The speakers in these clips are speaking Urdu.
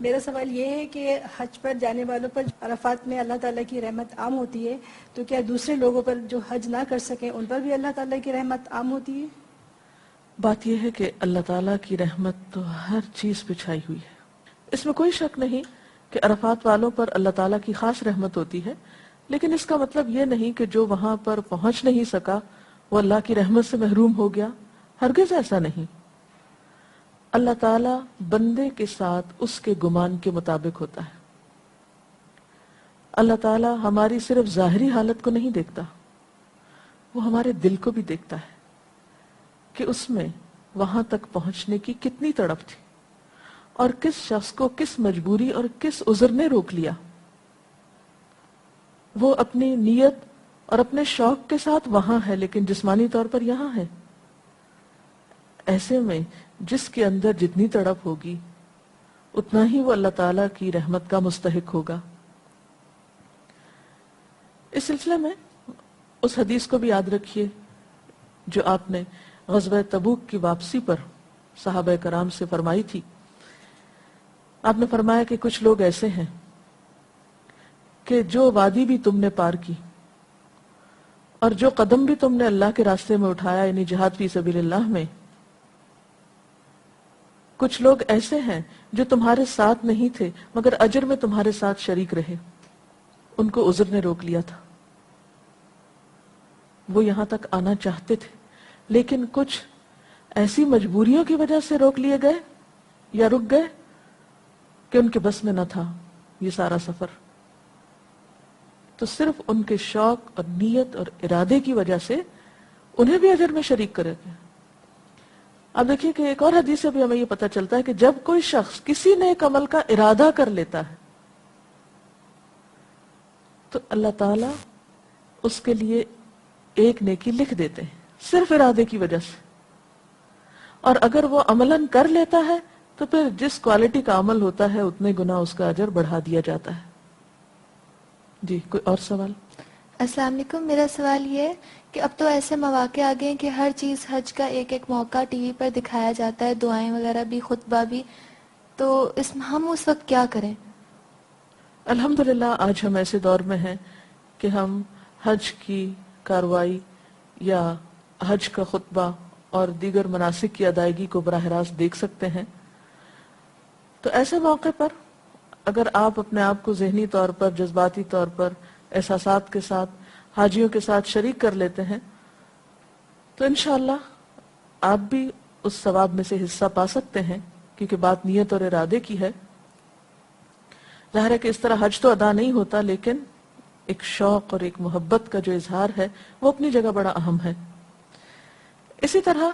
میرا سوال یہ ہے کہ حج پر جانے والوں پر عرفات میں اللہ تعالیٰ کی رحمت عام ہوتی ہے، تو کیا دوسرے لوگوں پر جو حج نہ کر سکیں ان پر بھی اللہ تعالیٰ کی رحمت عام ہوتی ہے؟ بات یہ ہے کہ اللہ تعالیٰ کی رحمت تو ہر چیز پہ چھائی ہوئی ہے، اس میں کوئی شک نہیں کہ عرفات والوں پر اللہ تعالیٰ کی خاص رحمت ہوتی ہے، لیکن اس کا مطلب یہ نہیں کہ جو وہاں پر پہنچ نہیں سکا وہ اللہ کی رحمت سے محروم ہو گیا، ہرگز ایسا نہیں۔ اللہ تعالیٰ بندے کے ساتھ اس کے گمان کے مطابق ہوتا ہے۔ اللہ تعالیٰ ہماری صرف ظاہری حالت کو نہیں دیکھتا، وہ ہمارے دل کو بھی دیکھتا ہے کہ اس میں وہاں تک پہنچنے کی کتنی تڑپ تھی اور کس شخص کو کس مجبوری اور کس عذر نے روک لیا۔ وہ اپنی نیت اور اپنے شوق کے ساتھ وہاں ہے لیکن جسمانی طور پر یہاں ہے۔ ایسے میں جس کے اندر جتنی تڑپ ہوگی اتنا ہی وہ اللہ تعالیٰ کی رحمت کا مستحق ہوگا۔ اس سلسلے میں اس حدیث کو بھی یاد رکھیے جو آپ نے غزوہ تبوک کی واپسی پر صحابہ کرام سے فرمائی تھی۔ آپ نے فرمایا کہ کچھ لوگ ایسے ہیں کہ جو وادی بھی تم نے پار کی اور جو قدم بھی تم نے اللہ کے راستے میں اٹھایا، یعنی جہاد فی سبیل اللہ میں، کچھ لوگ ایسے ہیں جو تمہارے ساتھ نہیں تھے مگر اجر میں تمہارے ساتھ شریک رہے، ان کو عذر نے روک لیا تھا۔ وہ یہاں تک آنا چاہتے تھے لیکن کچھ ایسی مجبوریوں کی وجہ سے روک لیے گئے یا رک گئے کہ ان کے بس میں نہ تھا یہ سارا سفر۔ تو صرف ان کے شوق اور نیت اور ارادے کی وجہ سے انہیں بھی اجر میں شریک کرے گئے۔ اب دیکھیے کہ ایک اور حدیث سے بھی ہمیں یہ پتہ چلتا ہے کہ جب کوئی شخص کسی نیک عمل کا ارادہ کر لیتا ہے تو اللہ تعالیٰ اس کے لیے ایک نیکی لکھ دیتے ہیں صرف ارادے کی وجہ سے، اور اگر وہ عملاً کر لیتا ہے تو پھر جس کوالٹی کا عمل ہوتا ہے اتنے گنا اس کا اجر بڑھا دیا جاتا ہے۔ جی کوئی اور سوال؟ السلام علیکم، میرا سوال یہ ہے کہ اب تو ایسے مواقع آ گئے ہیں کہ ہر چیز حج کا ایک ایک موقع ٹی وی پر دکھایا جاتا ہے، دعائیں وغیرہ بھی، خطبہ بھی، تو ہم اس وقت کیا کریں؟ الحمدللہ آج ہم ایسے دور میں ہیں کہ ہم حج کی کاروائی یا حج کا خطبہ اور دیگر مناسک کی ادائیگی کو براہ راست دیکھ سکتے ہیں۔ تو ایسے موقع پر اگر آپ اپنے آپ کو ذہنی طور پر، جذباتی طور پر، احساسات کے ساتھ حاجیوں کے ساتھ شریک کر لیتے ہیں تو انشاءاللہ آپ بھی اس ثواب میں سے حصہ پا سکتے ہیں، کیونکہ بات نیت اور ارادے کی ہے۔ ظاہر ہے کہ اس طرح حج تو ادا نہیں ہوتا لیکن ایک شوق اور ایک محبت کا جو اظہار ہے وہ اپنی جگہ بڑا اہم ہے۔ اسی طرح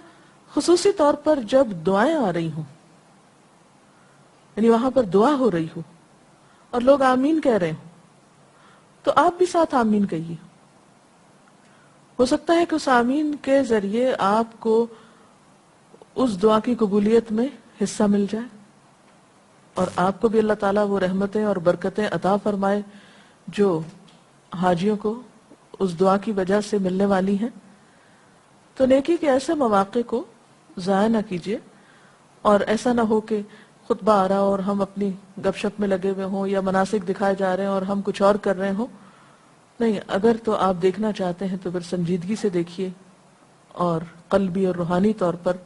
خصوصی طور پر جب دعائیں آ رہی ہوں، یعنی وہاں پر دعا ہو رہی ہو اور لوگ آمین کہہ رہے ہوں تو آپ بھی ساتھ آمین کہیے۔ ہو سکتا ہے کہ اس آمین کے ذریعے آپ کو اس دعا کی قبولیت میں حصہ مل جائے اور آپ کو بھی اللہ تعالیٰ وہ رحمتیں اور برکتیں عطا فرمائے جو حاجیوں کو اس دعا کی وجہ سے ملنے والی ہیں۔ تو نیکی کے ایسے مواقع کو ضائع نہ کیجیے، اور ایسا نہ ہو کہ خطبہ آ رہا اور ہم اپنی گپ شپ میں لگے ہوئے ہوں یا مناسک دکھائے جا رہے ہیں اور ہم کچھ اور کر رہے ہوں۔ نہیں، اگر تو آپ دیکھنا چاہتے ہیں تو پھر سنجیدگی سے دیکھیے اور قلبی اور روحانی طور پر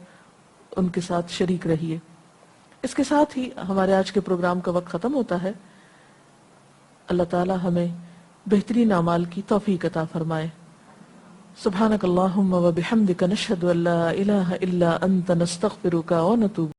ان کے ساتھ شریک رہیے۔ اس کے ساتھ ہی ہمارے آج کے پروگرام کا وقت ختم ہوتا ہے۔ اللہ تعالی ہمیں بہترین اعمال کی توفیق عطا فرمائے۔ سبحانک اللہم و بحمدک نشہد ان لا الہ الا انت نستغفرک و نتوب